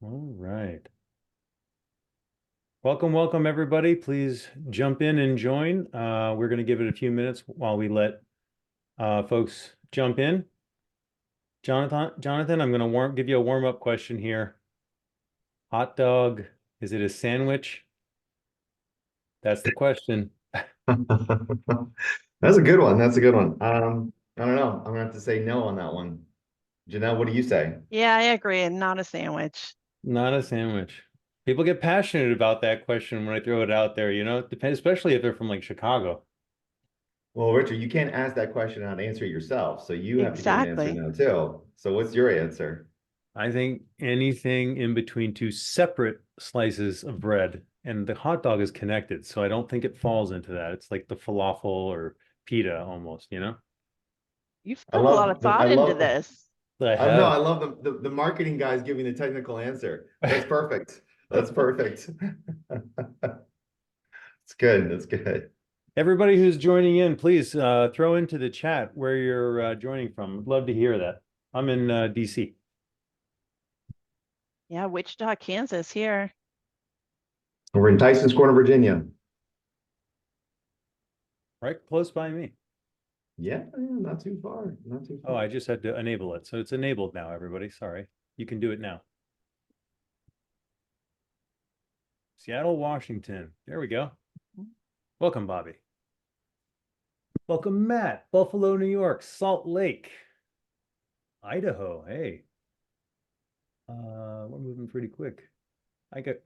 All right. Welcome, everybody. Please jump in and join. We're going to give it a few minutes while we let folks jump in. Jonathan, I'm going to give you a warm-up question here. Hot dog, is it a sandwich? That's the question. That's a good one. That's a good one. I don't know. I'm gonna have to say no on that one. Janelle, what do you say? Yeah, I agree. And not a sandwich. Not a sandwich. People get passionate about that question when I throw it out there, it depends, especially if they're from like Chicago. Well, Richard, you can't ask that question and not answer it yourself, so you have to give an answer Exactly. now too. So what's your answer? I think anything in between two separate slices of bread, and the hot dog is connected, so I don't think it falls into that. It's like the falafel or pita almost. You've I put a lot of love the I thought into love this. I I know have. I love the marketing guys giving the technical answer. That's perfect. That's perfect. It's good. That's good. Everybody who's joining in, please throw into the chat where you're joining from. I'd love to hear that. I'm in DC, Yeah, Wichita, Kansas here. We're in Tyson's Corner, Virginia. right close by me. Yeah, not too far. Not too Oh, far. I just had to enable it. So it's enabled now, everybody. Sorry. You can do it now. Seattle, Washington. There we go. Welcome, Bobby. Welcome, Matt. Buffalo, New York. Salt Lake, Idaho. Hey, we're moving pretty quick. I got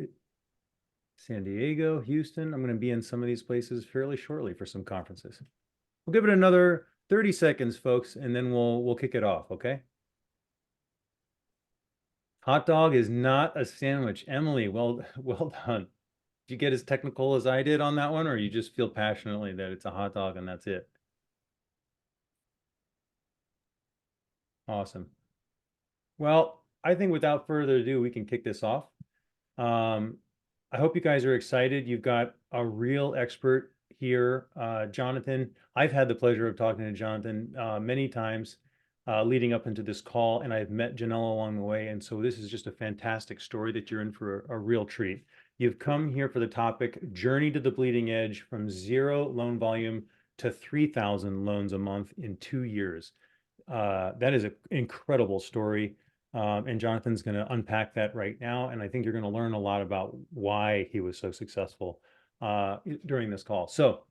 San Diego, Houston. I'm going to be in some of these places fairly shortly for some conferences. We'll give it another 30 seconds, folks, and then we'll kick it off, okay? Hot dog is not a sandwich. Emily, well done. Did you get as technical as I did on that one, or you just feel passionately that it's a hot dog and that's it? Awesome. Well, I think without further ado, we can kick this off. Um, I hope you guys are excited. You've got a real expert here, Jonathan. I've had the pleasure of talking to Jonathan many times leading up into this call, and I've met Janelle along the way. And so this is just a fantastic story that you're in for a real treat. You've come here for the topic Journey to the Bleeding Edge from zero loan volume to 3,000 loans a month in 2 years. That is an incredible story. And Jonathan's going to unpack that right now. And I think you're going to learn a lot about why he was so successful during this call. So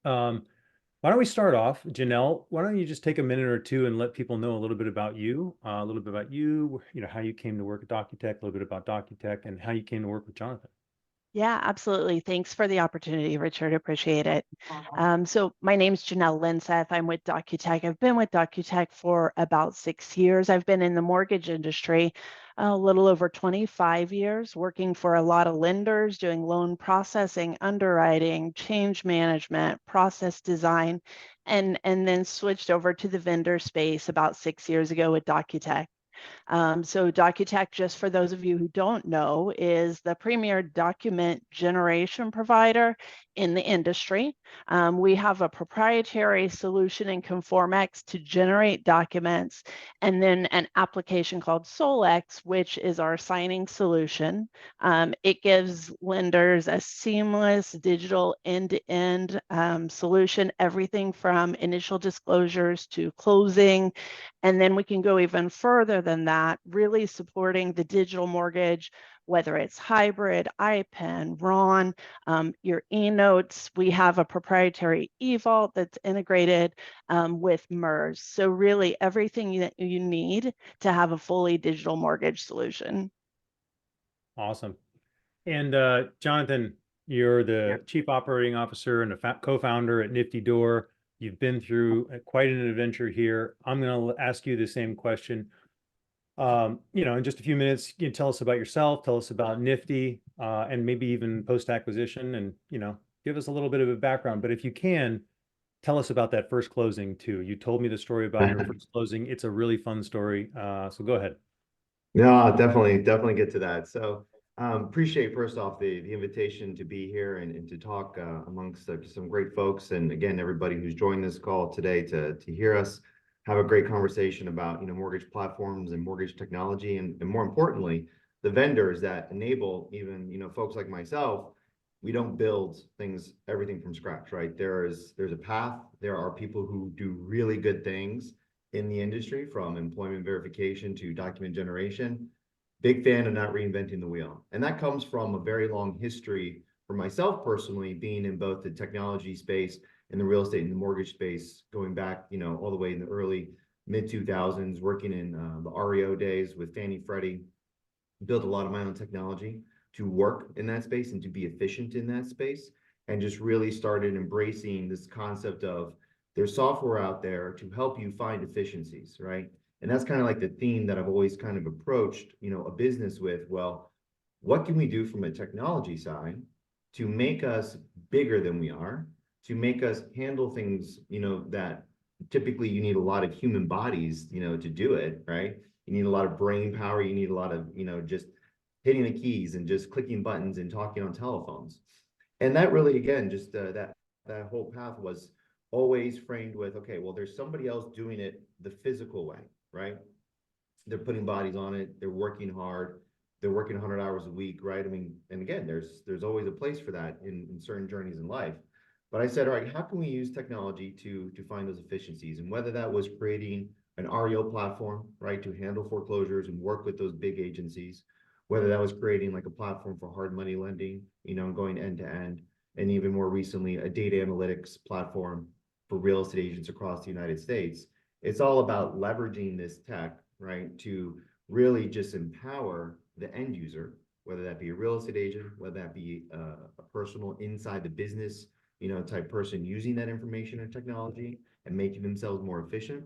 um, why don't we start off, Janelle? Why don't you just take a minute or two and let people know a little bit about you, how you came to work at DocuTech, a little bit about DocuTech, and how you came to work with Jonathan. Yeah, absolutely. Thanks for the opportunity, Richard. Appreciate it. So my name's Janelle Linseth. I'm with DocuTech. I've been with DocuTech for about 6 years. I've been in the mortgage industry a little over 25 years, working for a lot of lenders, doing loan processing, underwriting, change management, process design, and then switched over to the vendor space about 6 years ago with DocuTech. So DocuTech, just for those of you who don't know, is the premier document generation provider in the industry. We have a proprietary solution in Conformex to generate documents, and then an application called Solex, which is our signing solution. It gives lenders a seamless digital end-to-end solution, everything from initial disclosures to closing. And then we can go even further than that, really supporting the digital mortgage, whether it's hybrid, IPEN, RON, your e-notes. We have a proprietary e-vault that's integrated with MERS. So really everything that you need to have a fully digital mortgage solution. Awesome. And Jonathan, you're the chief operating officer and a co-founder at NFTYDoor. You've been through quite an adventure here. I'm going to ask you the same question. In just a few minutes, you can tell us about yourself, tell us about Nifty, and maybe even post-acquisition, and give us a little bit of a background. But if you can, tell us about that first closing too. You told me the story about your first closing. It's a really fun story. So go ahead. No, definitely get to that. So appreciate first off the invitation to be here and to talk amongst some great folks. And again, everybody who's joined this call today to hear us have a great conversation about mortgage platforms and mortgage technology and more importantly, the vendors that enable even, folks like myself, we don't build everything from scratch, right? There's a path. There are people who do really good things in the industry, from employment verification to document generation. Big fan of not reinventing the wheel. And that comes from a very long history for myself personally, being in both the technology space and the real estate and the mortgage space, going back, all the way in the early mid 2000s, working in the REO days with Fannie Freddie, built a lot of my own technology to work in that space and to be efficient in that space, and just really started embracing this concept of there's software out there to help you find efficiencies, right? And that's kind of like the theme that I've always kind of approached, a business with. Well, what can we do from a technology side to make us bigger than we are, to make us handle things, that typically you need a lot of human bodies, to do it, right? You need a lot of brain power. You need a lot of, just hitting the keys and just clicking buttons and talking on telephones. And that really, again, just that whole path was always framed with, okay, well, there's somebody else doing it the physical way, right? They're putting bodies on it. They're working hard. They're working 100 hours a week, right? I mean, and again, there's always a place for that in certain journeys in life. But I said, all right, how can we use technology to find those efficiencies? And whether that was creating an REO platform, right, to handle foreclosures and work with those big agencies, whether that was creating like a platform for hard money lending, going end to end, and even more recently, a data analytics platform for real estate agents across the United States. It's all about leveraging this tech, right, to really just empower the end user, whether that be a real estate agent, whether that be a personal inside the business, type person using that information and technology and making themselves more efficient,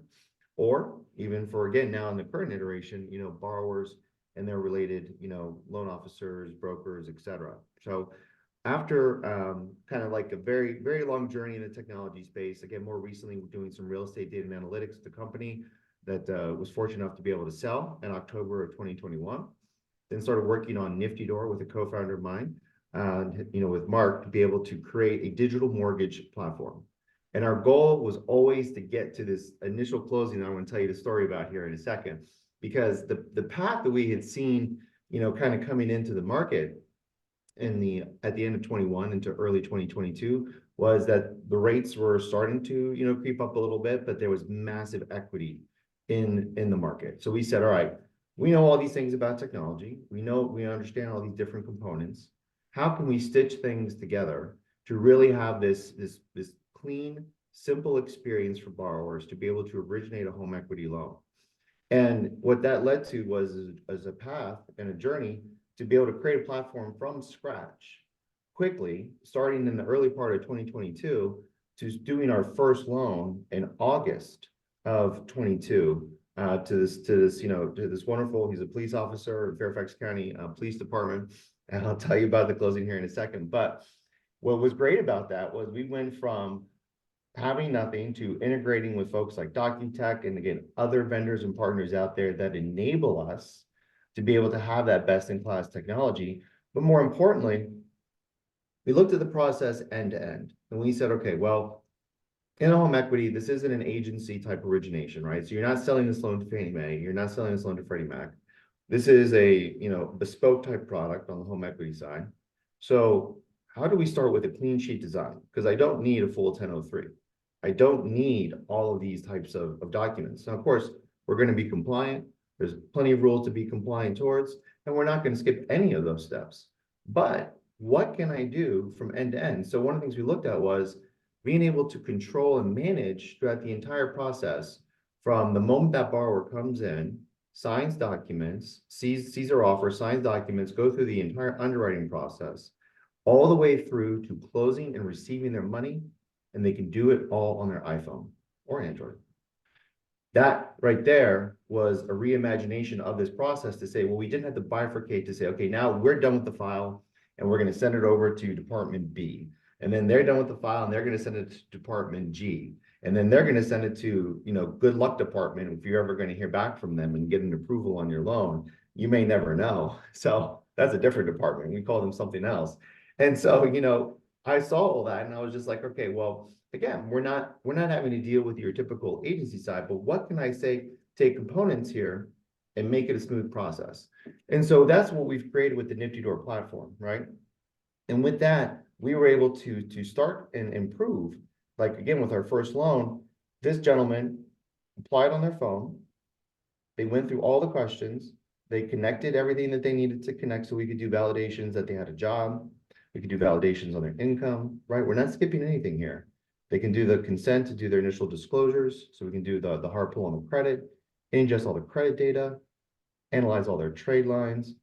or even for, again, now in the current iteration, borrowers and their related, loan officers, brokers, et cetera. So after kind of like a very, very long journey in the technology space, again, more recently, we're doing some real estate data and analytics at the company that was fortunate enough to be able to sell in October of 2021. Then started working on NFTYDoor with a co-founder of mine, with Mark, to be able to create a digital mortgage platform. And our goal was always to get to this initial closing that I'm going to tell you the story about here in a second, because the path that we had seen, kind of coming into the market at the end of 21 into early 2022 was that the rates were starting to, creep up a little bit, but there was massive equity in the market. So we said, all right, we know all these things about technology. We understand all these different components. How can we stitch things together to really have this clean, simple experience for borrowers to be able to originate a home equity loan? And what that led to was as a path and a journey to be able to create a platform from scratch quickly, starting in the early part of 2022, to doing our first loan in August of 22 to this wonderful, he's a police officer in Fairfax County Police Department. And I'll tell you about the closing here in a second. But what was great about that was we went from having nothing to integrating with folks like DocuTech and, again, other vendors and partners out there that enable us to be able to have that best-in-class technology. But more importantly, we looked at the process end to end, and we said, okay, well, in a home equity, this isn't an agency type origination, right? So you're not selling this loan to Fannie Mae, you're not selling this loan to Freddie Mac. This is a bespoke type product on the home equity side. So how do we start with a clean sheet design? Because I don't need a full 1003. I don't need all of these types of documents. Now, of course, we're going to be compliant. There's plenty of rules to be compliant towards, and we're not going to skip any of those steps. But what can I do from end to end? So one of the things we looked at was being able to control and manage throughout the entire process, from the moment that borrower comes in, signs documents, sees our offer, signs documents, go through the entire underwriting process, all the way through to closing and receiving their money, and they can do it all on their iPhone or Android. That right there was a reimagination of this process to say, well, we didn't have to bifurcate to say, okay, now we're done with the file and we're going to send it over to Department B. And then they're done with the file and they're going to send it to Department G. And then they're going to send it to, good luck department. If you're ever going to hear back from them and get an approval on your loan, you may never know. So that's a different department. We call them something else. And so, I saw all that and I was just like, okay, well, again, we're not having to deal with your typical agency side, but what can I say, take components here and make it a smooth process. And so that's what we've created with the NFTYDoor platform, right? And with that, we were able to start and improve. Like again, with our first loan, this gentleman applied on their phone. They went through all the questions. They connected everything that they needed to connect so we could do validations that they had a job. We could do validations on their income, right? We're not skipping anything here. They can do the consent to do their initial disclosures. So we can do the hard pull on the credit, ingest all the credit data, analyze all their trade lines,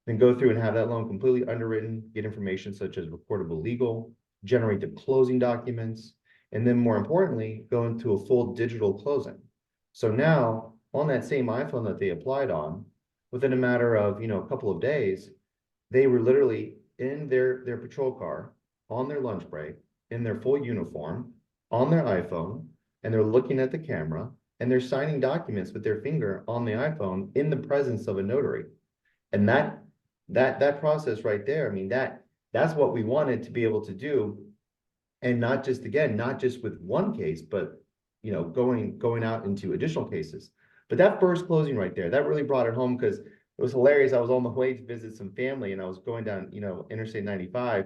then go through and have that loan completely underwritten, get information such as recordable legal, generate the closing documents, and then more importantly, go into a full digital closing. So now on that same iPhone that they applied on, within a matter of, a couple of days, they were literally in their patrol car on their lunch break, in their full uniform, on their iPhone, and they're looking at the camera and they're signing documents with their finger on the iPhone in the presence of a notary. And that process right there, I mean, that's what we wanted to be able to do. And not just, again, not just with one case, but going out into additional cases. But that first closing right there, that really brought it home because it was hilarious. I was on the way to visit some family and I was going down, Interstate 95.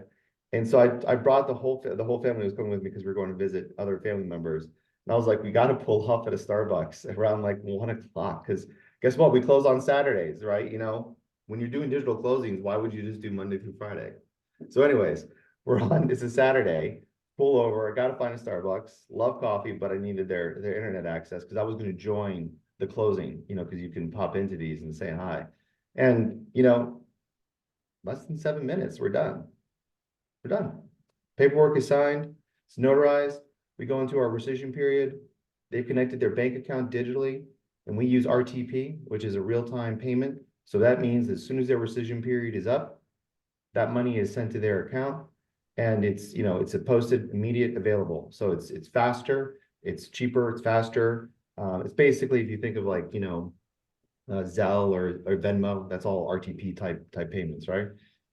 And so I brought the whole family was coming with me because we were going to visit other family members. And I was like, we got to pull up at a Starbucks around like 1 o'clock because guess what? We close on Saturdays, right? When you're doing digital closings, why would you just do Monday through Friday? So anyways, it's a Saturday, pull over, I got to find a Starbucks, love coffee, but I needed their internet access because I was going to join the closing, because you can pop into these and say hi. And, less than 7 minutes, we're done. We're done. Paperwork is signed, it's notarized. We go into our rescission period. They've connected their bank account digitally, and we use RTP, which is a real-time payment. So that means as soon as their rescission period is up, that money is sent to their account, and it's a posted immediate available. So it's faster, it's cheaper, it's faster. It's basically, if you think of like Zelle or Venmo, that's all RTP type payments, right?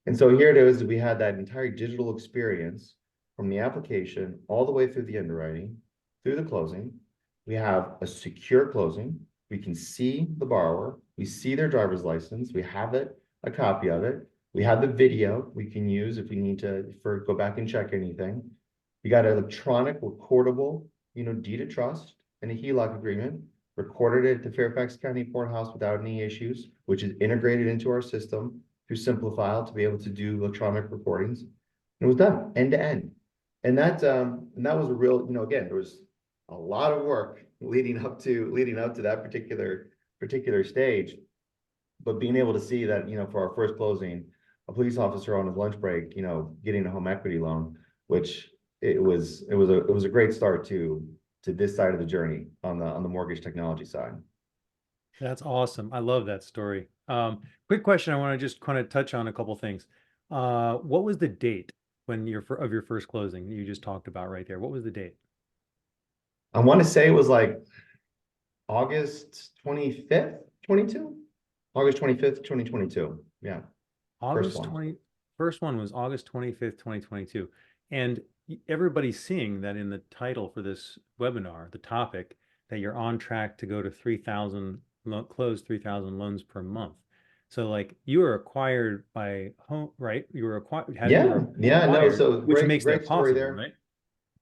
And so here it is, we had that entire digital experience from the application all the way through the underwriting, through the closing. We have a secure closing. We can see the borrower. We see their driver's license. We have a copy of it. We have the video we can use if we need to go back and check anything. We got an electronic recordable, deed of trust and a HELOC agreement, recorded it at the Fairfax County Courthouse without any issues, which is integrated into our system through Simplifile to be able to do electronic recordings. And it was done end to end. And that was a real, again, there was a lot of work leading up to that particular stage. But being able to see that, for our first closing, a police officer on his lunch break, getting a home equity loan, which it was a great start to this side of the journey on the mortgage technology side. That's awesome. I love that story. Quick question. I want to just kind of touch on a couple things. What was the date of your first closing that you just talked about right there? What was the date? I want to say it was like August 25th, 22. August 25th, 2022. Yeah. First one was August 25th, 2022. And everybody's seeing that in the title for this webinar, the topic, that you're on track to go to 3,000, close 3,000 loans per month. So like you were acquired by home, right? You were acquired. No. So which makes great that story possible, there. right?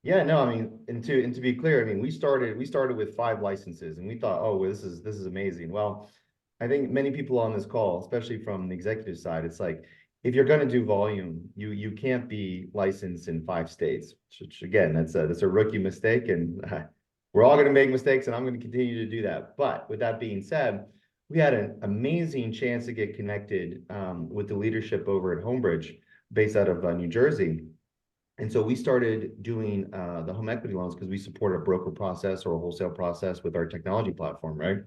Yeah, no, I mean, and to be clear, I mean, we started with 5 licenses and we thought, oh, well, this is amazing. Well, I think many people on this call, especially from the executive side, it's like, if you're going to do volume, you can't be licensed in 5 states, which again, that's a rookie mistake. And we're all going to make mistakes and I'm going to continue to do that. But with that being said, we had an amazing chance to get connected with the leadership over at Homebridge, based out of New Jersey. And so we started doing the home equity loans because we support a broker process or a wholesale process with our technology platform, right?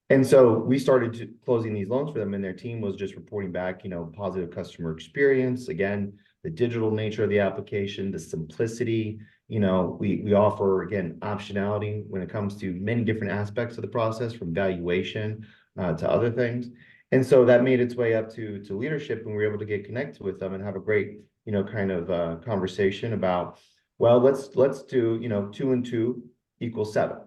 And so we started closing these loans for them, and their team was just reporting back, positive customer experience. Again, the digital nature of the application, the simplicity. We offer, again, optionality when it comes to many different aspects of the process, from valuation to other things. And so that made its way up to leadership, and we were able to get connected with them and have a great, kind of conversation about, well, let's do, 2 and 2 equals 7,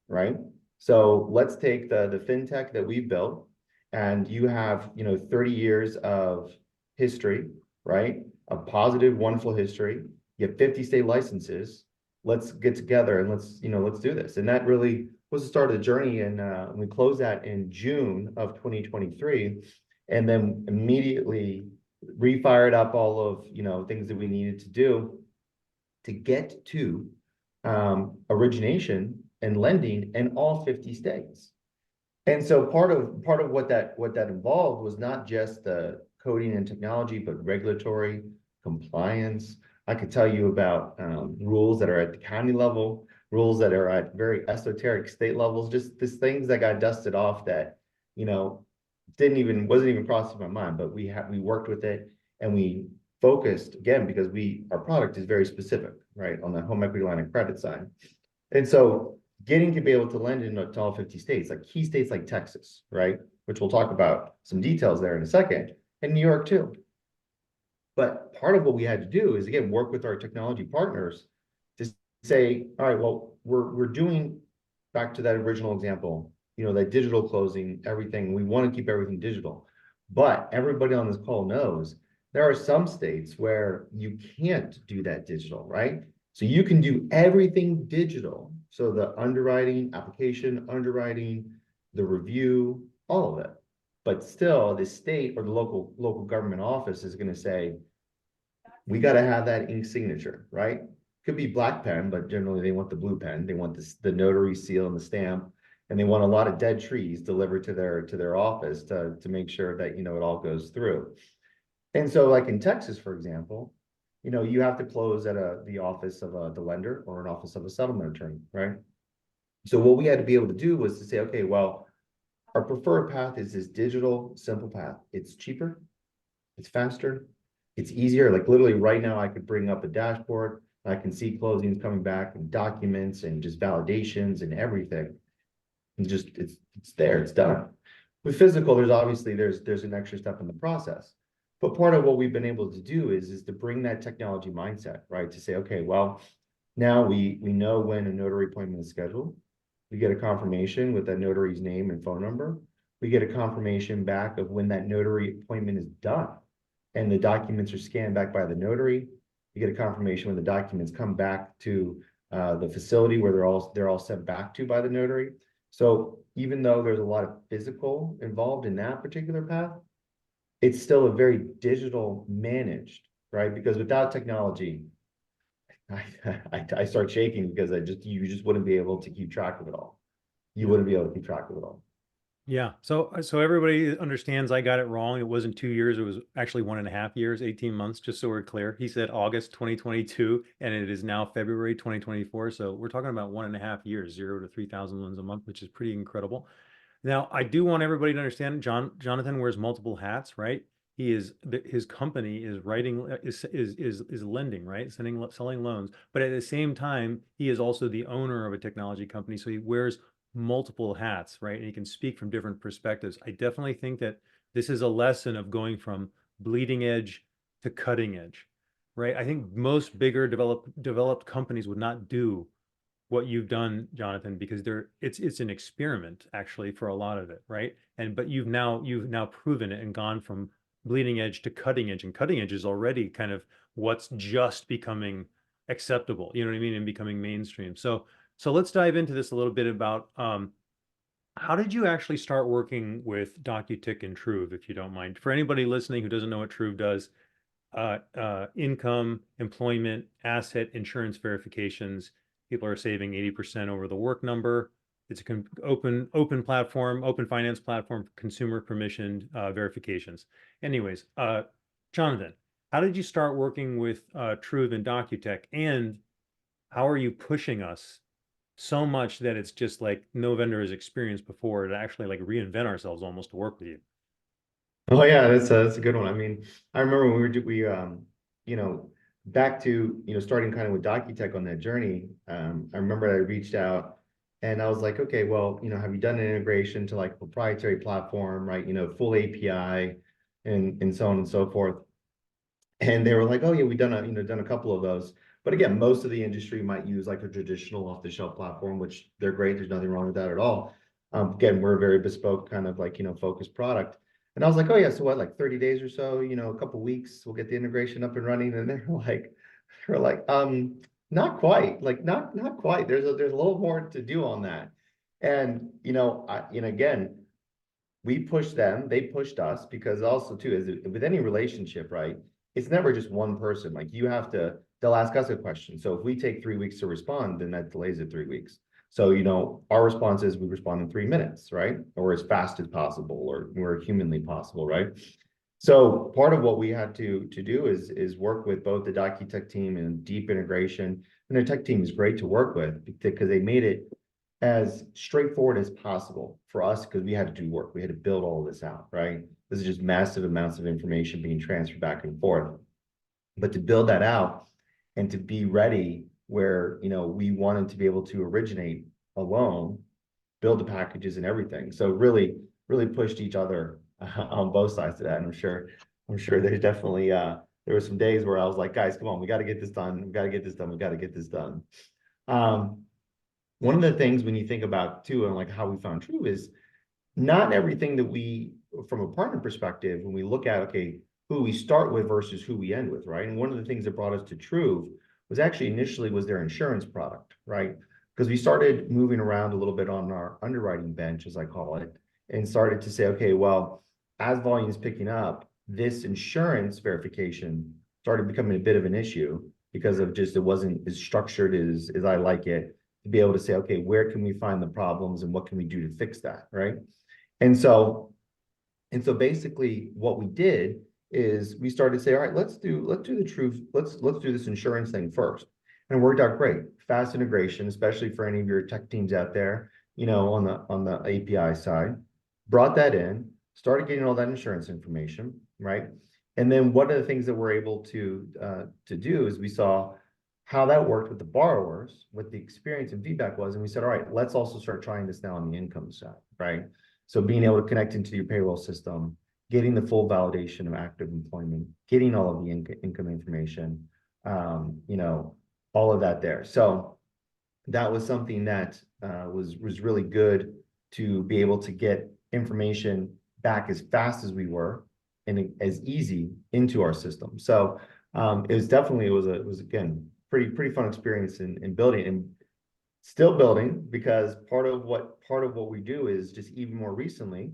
right? So let's take the fintech that we built and you have, 30 years of history, right? A positive, wonderful history. You have 50 state licenses. Let's get together and let's do this. And that really was the start of the journey. And we closed that in June of 2023, and then immediately refired up all of, things that we needed to do to get to origination and lending in all 50 states. And so part of what that involved was not just the coding and technology, but regulatory compliance. I could tell you about rules that are at the county level, rules that are at very esoteric state levels, just these things that got dusted off that, you know, wasn't even crossing my mind, but we worked with it, and we focused again because our product is very specific, right, on the home equity line of credit side. And so getting to be able to lend in to all 50 states, like key states like Texas, right, which we'll talk about some details there in a second, and New York too. But part of what we had to do is, again, work with our technology partners to say, all right, well, we're doing, back to that original example, that digital closing, everything, we want to keep everything digital. But everybody on this call knows there are some states where you can't do that digital, right? So you can do everything digital. So the underwriting, application, underwriting, the review, all of it. But still, the state or the local government office is going to say, we got to have that ink signature, right? Could be black pen, but generally they want the blue pen. They want the notary seal and the stamp, and they want a lot of dead trees delivered to their office to make sure that it all goes through. And so, like in Texas, for example, you have to close at the office of the lender or an office of a settlement attorney, right? So what we had to be able to do was to say, okay, well, our preferred path is this digital, simple path. It's cheaper, it's faster, it's easier. Like literally right now, I could bring up a dashboard, I can see closings coming back and documents and just validations and everything. And just it's there, it's done. With physical, there's an extra step in the process. But part of what we've been able to do is to bring that technology mindset, right? To say, okay, well, now we know when a notary appointment is scheduled. We get a confirmation with that notary's name and phone number. We get a confirmation back of when that notary appointment is done, and the documents are scanned back by the notary. You get a confirmation when the documents come back to the facility where they're all sent back to by the notary. So even though there's a lot of physical involved in that particular path, it's still a very digital managed, right? Because without technology, I start shaking because you just wouldn't be able to keep track of it all. You wouldn't be able to keep track of it all. Yeah. So everybody understands I got it wrong. It wasn't 2 years. It was actually 1.5 years, 18 months, just so we're clear. He said August 2022, and it is now February 2024. So we're talking about 1.5 years, 0 to 3,000 loans a month, which is pretty incredible. Now, I do want everybody to understand Jonathan wears multiple hats, right? His company is lending, right? Selling loans. But at the same time, he is also the owner of a technology company. So he wears multiple hats, right? And he can speak from different perspectives. I definitely think that this is a lesson of going from bleeding edge to cutting edge, right? I think most bigger developed companies would not do what you've done, Jonathan, because it's an experiment actually for a lot of it, right? But you've now proven it and gone from bleeding edge to cutting edge, and cutting edge is already kind of what's just becoming acceptable, you know what I mean, and becoming mainstream. So let's dive into this a little bit about how did you actually start working with DocuTick and Truve, if you don't mind? For anybody listening who doesn't know what Truve does, income, employment, asset, insurance verifications. People are saving 80% over the Work Number. It's an open platform, open finance platform for consumer permissioned verifications. Anyways, Jonathan, how did you start working with Truve and DocuTech, and how are you pushing us so much that it's just like no vendor has experienced before to actually like reinvent ourselves almost to work with you? Oh yeah, that's a good one. I mean, I remember when back to starting kind of with DocuTech on that journey. I remember I reached out and I was like, okay, well, have you done an integration to like proprietary platform, right? Full API and so on and so forth. And they were like, oh yeah, we've done a couple of those. But again, most of the industry might use like a traditional off-the-shelf platform, which they're great. There's nothing wrong with that at all. Again, we're a very bespoke kind of like, focused product. And I was like, oh yeah, so what, like 30 days or so, a couple weeks, we'll get the integration up and running. And they're like, not quite, like not quite. There's a little more to do on that. And again, we pushed them, they pushed us, because also too, is with any relationship, right? It's never just one person. Like they'll ask us a question. So if we take 3 weeks to respond, then that delays it 3 weeks. So, our response is we respond in 3 minutes, right? Or as fast as possible, or more humanly possible, right? So part of what we had to do is work with both the DocuTech team and deep integration. And their tech team is great to work with because they made it as straightforward as possible for us, because we had to do work. We had to build all of this out, right? This is just massive amounts of information being transferred back and forth. But to build that out and to be ready where, we wanted to be able to originate a loan, build the packages and everything. So really, really pushed each other on both sides of that. And I'm sure there's definitely, there were some days where I was like, guys, come on, we got to get this done. We got to get this done. We got to get this done. One of the things when you think about too, and like how we found True, is not everything that we, from a partner perspective, when we look at, okay, who we start with versus who we end with, right? And one of the things that brought us to True was actually initially was their insurance product, right? Because we started moving around a little bit on our underwriting bench, as I call it, and started to say, okay, well, as volume is picking up, this insurance verification started becoming a bit of an issue because of just, it wasn't as structured as I like it, to be able to say, okay, where can we find the problems and what can we do to fix that, right? And so basically what we did is we started to say, all right, let's do the truth. Let's do this insurance thing first. And it worked out great. Fast integration, especially for any of your tech teams out there, on the API side. Brought that in, started getting all that insurance information, right? And then one of the things that we're able to do is we saw how that worked with the borrowers, what the experience and feedback was. And we said, all right, let's also start trying this now on the income side, right? So being able to connect into your payroll system, getting the full validation of active employment, getting all of the income information, all of that there. So that was something that was really good to be able to get information back as fast as we were and as easy into our system. So it was again, pretty fun experience in building and still building, because part of what we do is just even more recently,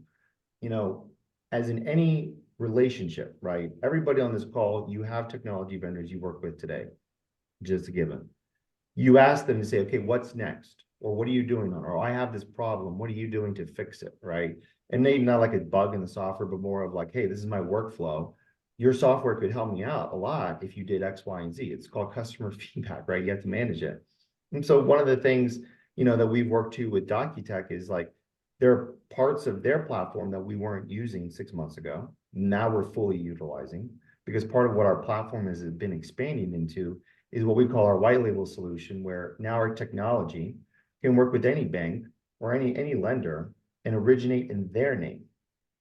as in any relationship, right? Everybody on this call, you have technology vendors you work with today, just a given. You ask them to say, okay, what's next? Or what are you doing on? Or I have this problem. What are you doing to fix it, right? And maybe not like a bug in the software, but more of like, hey, this is my workflow. Your software could help me out a lot if you did X, Y, and Z. It's called customer feedback, right? You have to manage it. And so one of the things, that we've worked to with DocuTech is like, there are parts of their platform that we weren't using 6 months ago. Now we're fully utilizing, because part of what our platform has been expanding into is what we call our white label solution, where now our technology can work with any bank or any lender and originate in their name,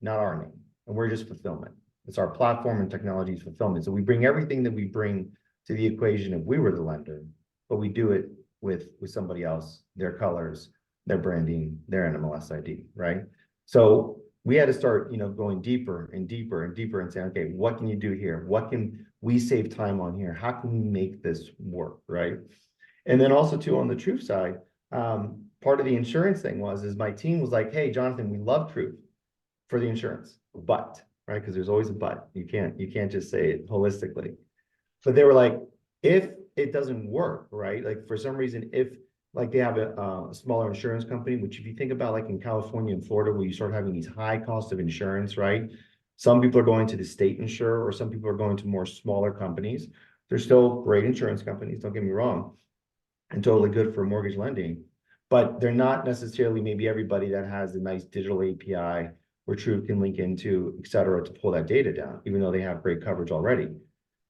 not our name. And we're just fulfillment. It's our platform and technology fulfillment. So we bring everything that we bring to the equation if we were the lender, but we do it with somebody else, their colors, their branding, their NMLS ID, right? So we had to start, going deeper and deeper and deeper and saying, okay, what can you do here? What can we save time on here? How can we make this work, right? And then also too, on the Truth side, part of the insurance thing is my team was like, hey, Jonathan, we love Truth for the insurance, but, right? Because there's always a but. You can't just say it holistically. But they were like, if it doesn't work, right? Like for some reason, if like they have a smaller insurance company, which if you think about like in California and Florida, where you start having these high costs of insurance, right? Some people are going to the state insurer, or some people are going to more smaller companies. They're still great insurance companies, don't get me wrong, and totally good for mortgage lending, but they're not necessarily maybe everybody that has a nice digital API where Truth can link into, et cetera, to pull that data down, even though they have great coverage already.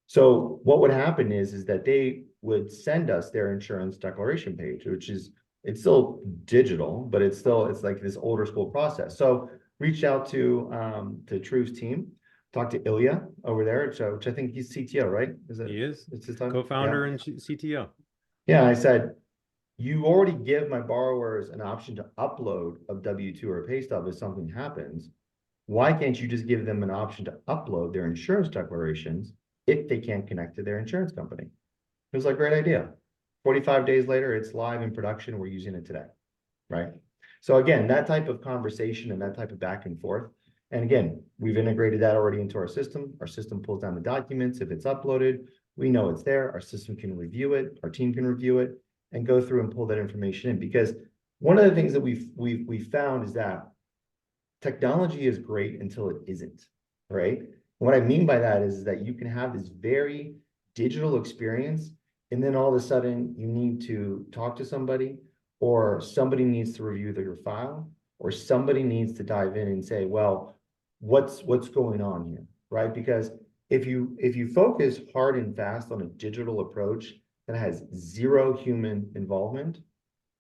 So what would happen is that they would send us their insurance declaration page, which is, it's still digital, but it's like this older school process. So reached out to Truth's team, talked to Ilya over there, which I think he's CTO, right? He is It's his time? co-founder Yeah. and CTO. Yeah, I said, you already give my borrowers an option to upload a W-2 or a pay stub if something happens. Why can't you just give them an option to upload their insurance declarations if they can't connect to their insurance company? It was like, great idea. 45 days later, it's live in production. We're using it today, right? So again, that type of conversation and that type of back and forth. And again, we've integrated that already into our system. Our system pulls down the documents. If it's uploaded, we know it's there. Our system can review it. Our team can review it and go through and pull that information in. Because one of the things that we've found is that technology is great until it isn't, right? And what I mean by that is that you can have this very digital experience, and then all of a sudden you need to talk to somebody, or somebody needs to review your file, or somebody needs to dive in and say, well, what's going on here, right? Because if you focus hard and fast on a digital approach that has zero human involvement,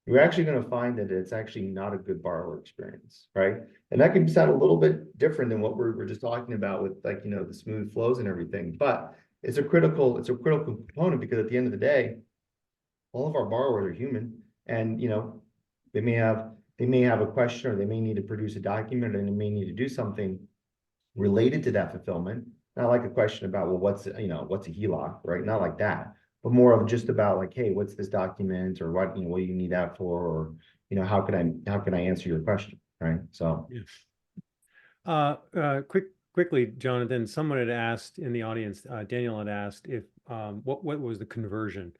you're actually going to find that it's actually not a good borrower experience, right? And that can sound a little bit different than what we're just talking about with, like, you know, the smooth flows and everything, but it's a critical component, because at the end of the day, all of our borrowers are human, and, you know, they may have a question, or they may need to produce a document, or they may need to do something related to that fulfillment. Not like a question about, well, what's a HELOC, right? Not like that, but more of just about like, hey, what's this document, or what, you know, what do you need that for, or, you know, how can I answer your question, right? So Yeah. Quickly, Jonathan, someone had asked in the audience, Daniel had asked if what was the conversion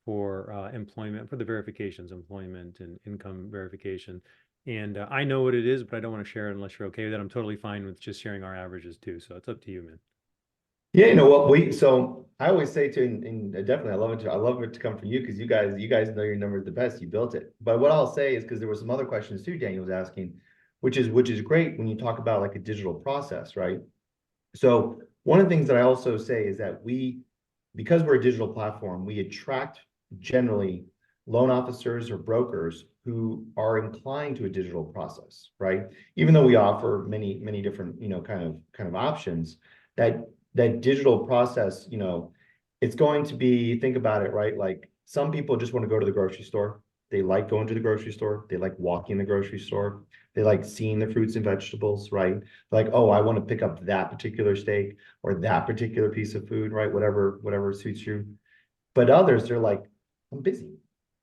for employment, for the verifications, employment and income verification. And I know what it is, but I don't want to share it unless you're okay with it. I'm totally fine with just sharing our averages too. So it's up to you, man. yeah, you know what, so I always say to, and definitely I love it to come from you, because you guys know your numbers the best. You built it. But what I'll say is, because there were some other questions too Daniel was asking, which is great when you talk about like a digital process, right? So one of the things that I also say is that because we're a digital platform, we attract generally loan officers or brokers who are inclined to a digital process, right? Even though we offer many different, you know, kind of options, that digital process, you know, it's going to be, think about it, right? Like, some people just want to go to the grocery store. They like going to the grocery store. They like walking the grocery store. They like seeing the fruits and vegetables, right? Like, oh, I want to pick up that particular steak or that particular piece of food, right? Whatever suits you. But others, they're like, I'm busy.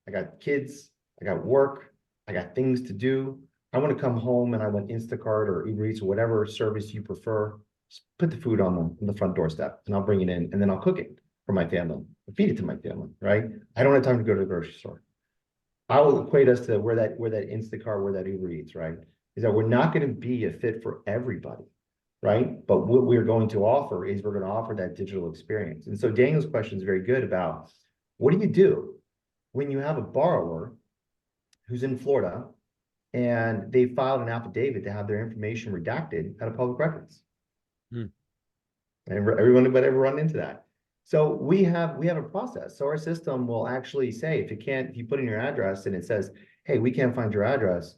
I got kids, I got work, I got things to do. I want to come home and I want Instacart or Uber Eats or whatever service you prefer. Just put the food on the front doorstep, and I'll bring it in, and then I'll cook it for my family, feed it to my family, right? I don't have time to go to the grocery store. I will equate us to where that Instacart, where that Uber Eats, right? Is that we're not going to be a fit for everybody, right? But what we're going to offer is, we're going to offer that digital experience. And so Daniel's question is very good about, what do you do when you have a borrower who's in Florida and they filed an affidavit to have their information redacted out of public records? Hmm. And everyone would ever run into that. So we have a process. So our system will actually say, if you put in your address and it says, hey, we can't find your address,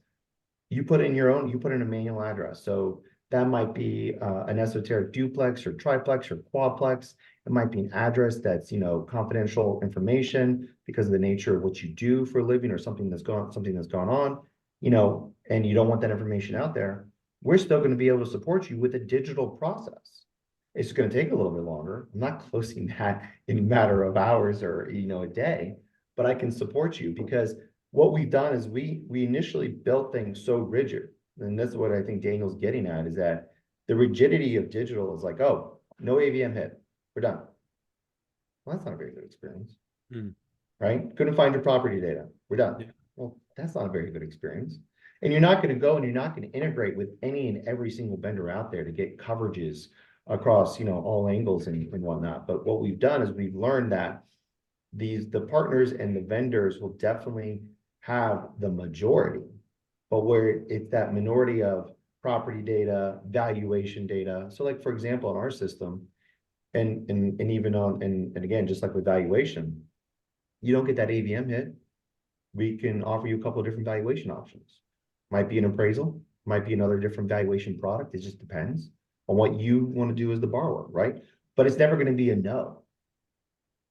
you put in a manual address. So that might be an esoteric duplex or triplex or quadplex. It might be an address that's, you know, confidential information because of the nature of what you do for a living, or something that's gone on, you know, and you don't want that information out there. We're still going to be able to support you with a digital process. It's going to take a little bit longer. I'm not closing that in a matter of hours or, you know, a day, but I can support you, because what we've done is we initially built things so rigid. And that's what I think Daniel's getting at, is that the rigidity of digital is like, oh, no AVM hit, we're done. Well, that's not a very good experience, right? Couldn't find your property data, we're done. Yeah. Well, that's not a very good experience. And you're not going to go and you're not going to integrate with any and every single vendor out there to get coverages across, you know, all angles and whatnot. But what we've done is we've learned that the partners and the vendors will definitely have the majority, but where it's that minority of property data, valuation data. So like, for example, in our system, and even on, and again, just like with valuation, you don't get that AVM hit. We can offer you a couple of different valuation options. Might be an appraisal, might be another different valuation product. It just depends on what you want to do as the borrower, right? But it's never going to be a no.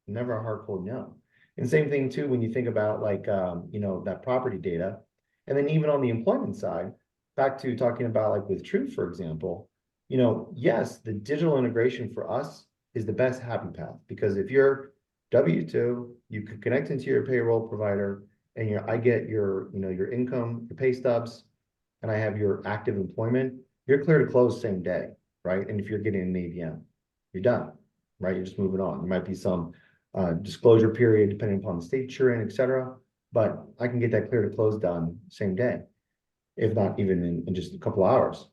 Never a hard cold no. And same thing too, when you think about like, you know, that property data. And then even on the employment side, back to talking about like with Truth, for example, you know, yes, the digital integration for us is the best happy path, because if you're W-2, you could connect into your payroll provider and I get your, you know, your income, your pay stubs, and I have your active employment, you're clear to close same day, right? And if you're getting an AVM, you're done, right? You're just moving on. There might be some disclosure period depending upon the state you're in, et cetera. But I can get that clear to close done same day, if not even in just a couple hours.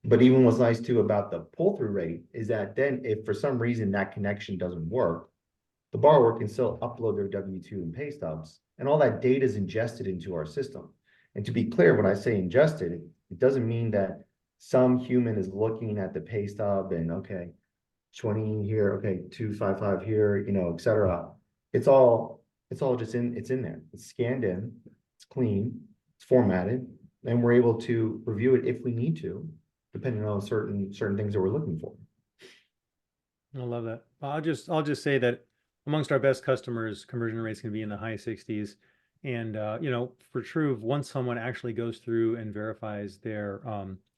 But even what's nice too about the pull-through rate is that then if for some reason that connection doesn't work, the borrower can still upload their W-2 and pay stubs, and all that data is ingested into our system. And to be clear, when I say ingested, it doesn't mean that some human is looking at the pay stub and okay, 20 here, okay, 255 here, you know, et cetera. It's all just it's in there. It's scanned in, it's clean, it's formatted, and we're able to review it if we need to, depending on certain things that we're looking for. I love that. I'll just say that amongst our best customers, conversion rates can be in the high 60s. And you know, for Truve, once someone actually goes through and verifies their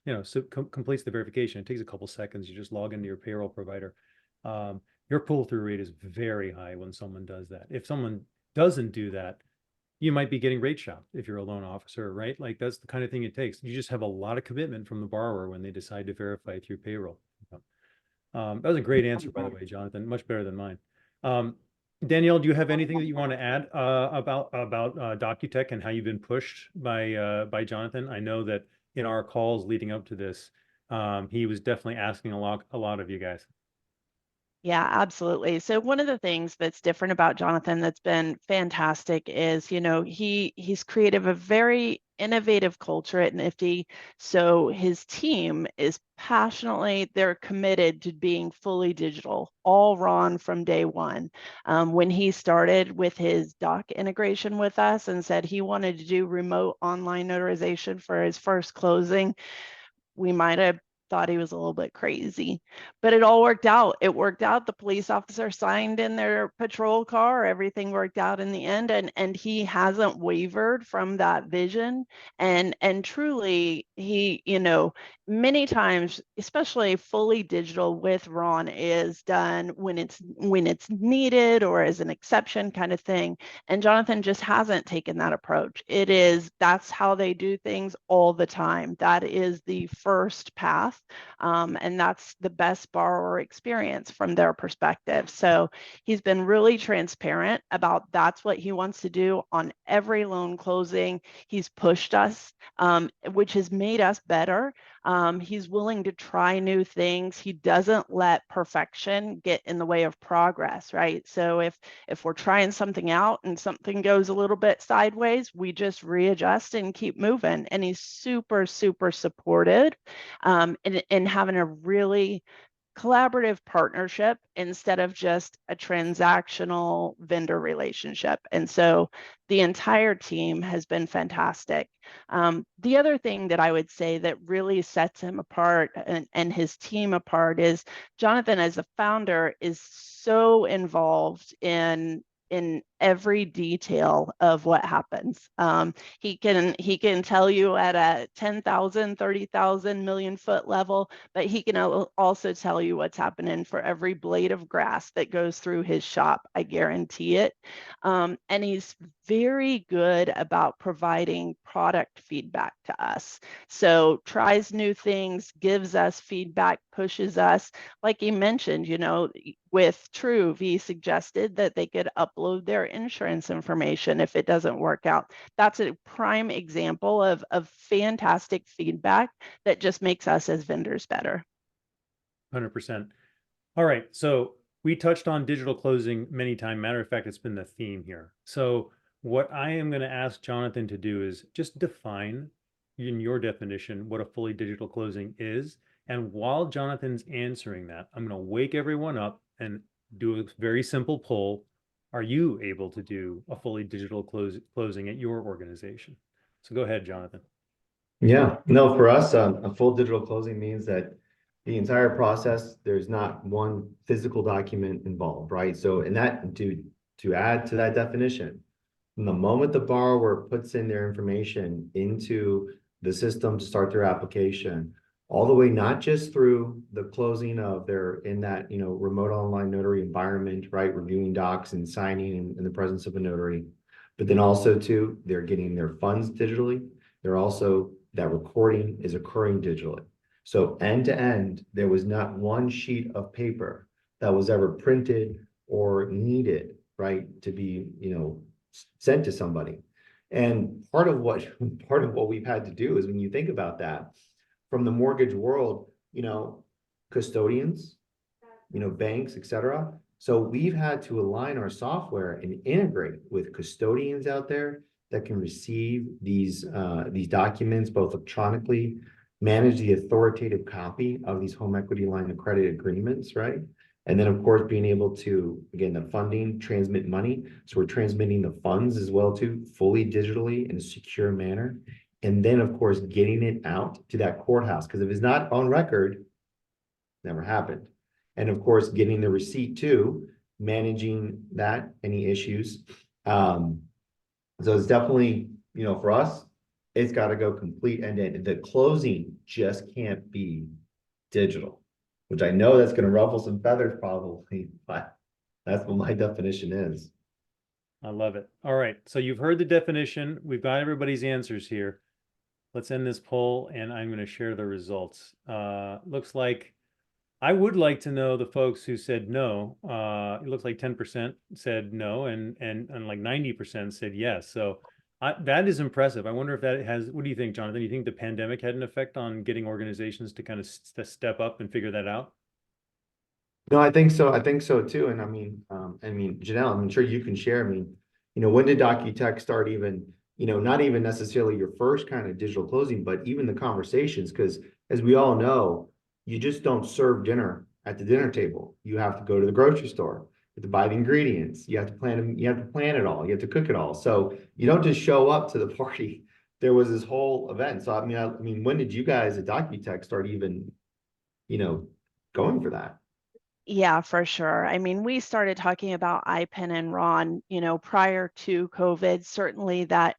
you know, so completes the verification, it takes a couple seconds. You just log into your payroll provider. Your pull-through rate is very high when someone does that. If someone doesn't do that, you might be getting rate shopped if you're a loan officer, right? Like that's the kind of thing it takes. You just have a lot of commitment from the borrower when they decide to verify through payroll. That was a great answer, by the way, Jonathan. Much better than mine. Danielle, do you have anything that you want to add about Docutech and how you've been pushed by Jonathan? I know that in our calls leading up to this, he was definitely asking a lot of you guys. Yeah, absolutely. So one of the things that's different about Jonathan that's been fantastic is, you know, he's created a very innovative culture at Nifty. So his team is passionately, they're committed to being fully digital, all Ron from day one. When he started with his doc integration with us and said he wanted to do remote online notarization for his first closing, we might have thought he was a little bit crazy, but it all worked out. It worked out. The police officer signed in their patrol car. Everything worked out in the end, and he hasn't wavered from that vision. And truly, he, you know, many times, especially fully digital with Ron, is done when it's needed or as an exception kind of thing. And Jonathan just hasn't taken that approach. That's how they do things all the time. That is the first path. And that's the best borrower experience from their perspective. So he's been really transparent about that's what he wants to do on every loan closing. He's pushed us, which has made us better. He's willing to try new things. He doesn't let perfection get in the way of progress, right? So if we're trying something out and something goes a little bit sideways, we just readjust and keep moving. And he's super, super supported in having a really collaborative partnership instead of just a transactional vendor relationship. And so the entire team has been fantastic. The other thing that I would say that really sets him apart and his team apart is Jonathan, as a founder, is so involved in every detail of what happens. He can tell you at a 10,000, 30,000 million foot level, but he can also tell you what's happening for every blade of grass that goes through his shop. I guarantee it. And he's very good about providing product feedback to us. So tries new things, gives us feedback, pushes us. Like he mentioned, you know, with Truve, he suggested that they could upload their insurance information if it doesn't work out. That's a prime example of fantastic feedback that just makes us as vendors better. 100%. All right. So we touched on digital closing many times. Matter of fact, it's been the theme here. So what I am going to ask Jonathan to do is just define in your definition what a fully digital closing is. And while Jonathan's answering that, I'm going to wake everyone up and do a very simple poll. Are you able to do a fully digital closing at your organization? So go ahead, Jonathan. Yeah, no, for us, a full digital closing means that the entire process, there's not one physical document involved, right? So, and that to to add to that definition, from the moment the borrower puts in their information into the system to start their application, all the way, not just through the closing of their, in that, remote online notary environment, right? Reviewing docs and signing in the presence of a notary, but then also too, they're getting their funds digitally. They're also, that recording is occurring digitally. So end to end, there was not one sheet of paper that was ever printed or needed, right, to be, sent to somebody. And part of what we've had to do is, when you think about that, from the mortgage world, custodians, banks, et cetera. So we've had to align our software and integrate with custodians out there that can receive these documents both electronically, manage the authoritative copy of these home equity line of credit agreements, right? And then, of course, being able to, again, the funding, transmit money. So we're transmitting the funds as well too, fully digitally in a secure manner. And then, of course, getting it out to that courthouse, because if it's not on record, never happened. And of course, getting the receipt too, managing that, any issues. So it's definitely, for us, it's got to go complete end to end. The closing just can't be digital, which I know that's going to ruffle some feathers probably, but that's what my definition is. I love it. All right. So you've heard the definition. We've got everybody's answers here. Let's end this poll and I'm going to share the results. Looks like I would like to know the folks who said no. It looks like 10% said no and like 90% said yes. So that is impressive. I wonder if that has, what do you think, Jonathan? Do you think the pandemic had an effect on getting organizations to kind of step up and figure that out? No, I think so. I think so too. And I mean, Janelle, I'm sure you can share. I mean, when did DocuTech start even, not even necessarily your first kind of digital closing, but even the conversations, because as we all know, you just don't serve dinner at the dinner table. You have to go to the grocery store. You have to buy the ingredients. You have to plan them. You have to plan it all. You have to cook it all. So you don't just show up to the party. There was this whole event. So I mean, when did you guys at DocuTech start even, going for that? Yeah, for sure. I mean, we started talking about IPEN and RON, prior to COVID. Certainly that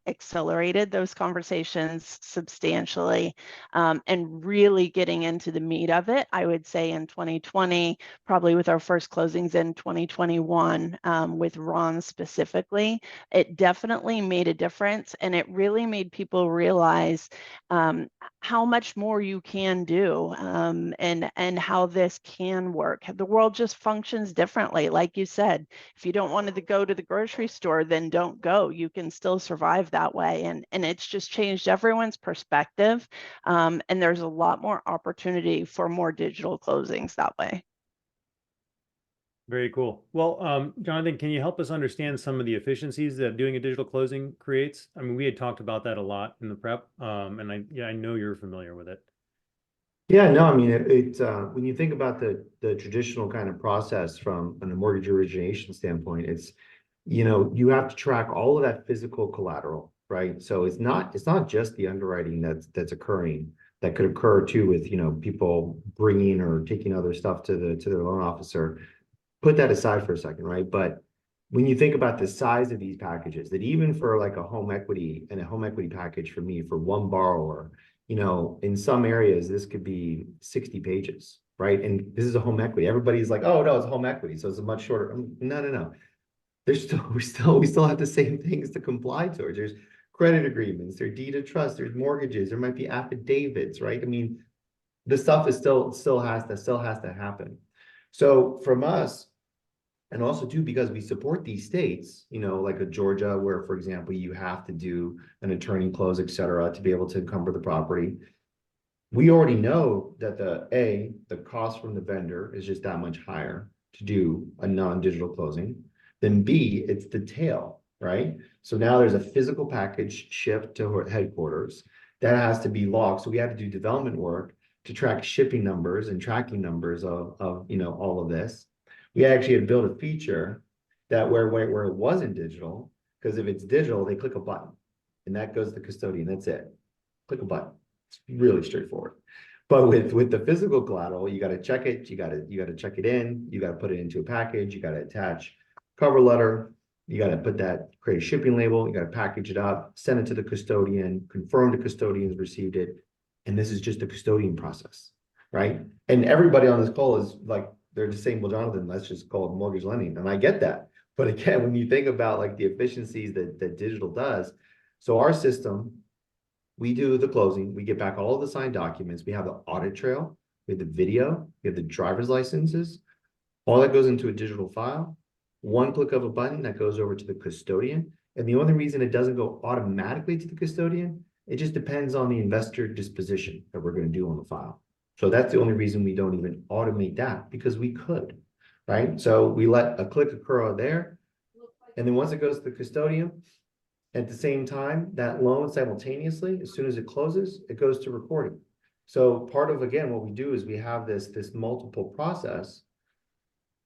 accelerated those conversations substantially, and really getting into the meat of it, I would say in 2020, probably with our first closings in 2021, with RON specifically. It definitely made a difference, and it really made people realize how much more you can do, and how this can work. The world just functions differently. Like you said, if you don't want to go to the grocery store, then don't go. You can still survive that way. And it's just changed everyone's perspective. And there's a lot more opportunity for more digital closings that way. Very cool. Well, Jonathan, can you help us understand some of the efficiencies that doing a digital closing creates? I mean, we had talked about that a lot in the prep, and I know you're familiar with it. Yeah, no, I mean, when you think about the traditional kind of process from a mortgage origination standpoint, it's, you have to track all of that physical collateral, right? So it's not just the underwriting that's occurring, that could occur too with, people bringing or taking other stuff to their loan officer. Put that aside for a second, right? But when you think about the size of these packages, that even for like a home equity package for me, for one borrower, in some areas, this could be 60 pages, right? And this is a home equity. Everybody's like, oh, no, it's home equity. So it's a much shorter. No. There's we still have the same things to comply towards. There's credit agreements, there's deed of trust, there's mortgages, there might be affidavits, right? I mean, the stuff is still has to happen. So from us, and also too, because we support these states, like a Georgia, where, for example, you have to do an attorney close, et cetera, to be able to encumber the property. We already know that the cost from the vendor is just that much higher to do a non-digital closing. Then B, it's the tail, right? So now there's a physical package shipped to headquarters that has to be logged. So we had to do development work to track shipping numbers and tracking numbers of all of this. We actually had built a feature that where it wasn't digital, because if it's digital, they click a button and that goes to the custodian. That's it. Click a button. It's really straightforward. But with the physical collateral, you got to check it. You got to check it in. You got to put it into a package. You got to attach cover letter, you got to put that, create a shipping label, you got to package it up, send it to the custodian, confirm the custodian's received it. And this is just a custodian process, right? And everybody on this call is like, they're just saying, well, Jonathan, let's just call it mortgage lending. And I get that. But again, when you think about like the efficiencies that digital does, so our system, we do the closing, we get back all of the signed documents, we have the audit trail, we have the video, we have the driver's licenses, all that goes into a digital file. One click of a button that goes over to the custodian. And the only reason it doesn't go automatically to the custodian, it just depends on the investor disposition that we're going to do on the file. So that's the only reason we don't even automate that, because we could, right? So we let a click occur there. And then once it goes to the custodian, at the same time, that loan simultaneously, as soon as it closes, it goes to recording. So part of, again, what we do is we have this multiple process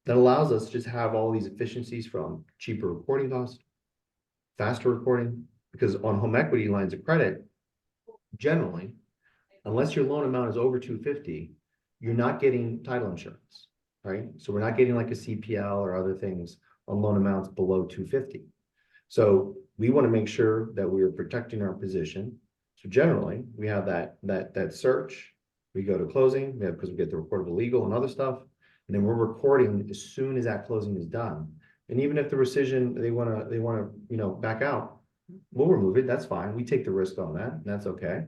that allows us to just have all these efficiencies from cheaper recording costs, faster recording, because on home equity lines of credit, generally, unless your loan amount is over 250, you're not getting title insurance, right? So we're not getting like a CPL or other things on loan amounts below 250. So we want to make sure that we are protecting our position. So generally, we have that search. We go to closing, because we get the recordable legal and other stuff, and then we're recording as soon as that closing is done. And even if the rescission they want to back out, we'll remove it. That's fine. We take the risk on that, and that's okay.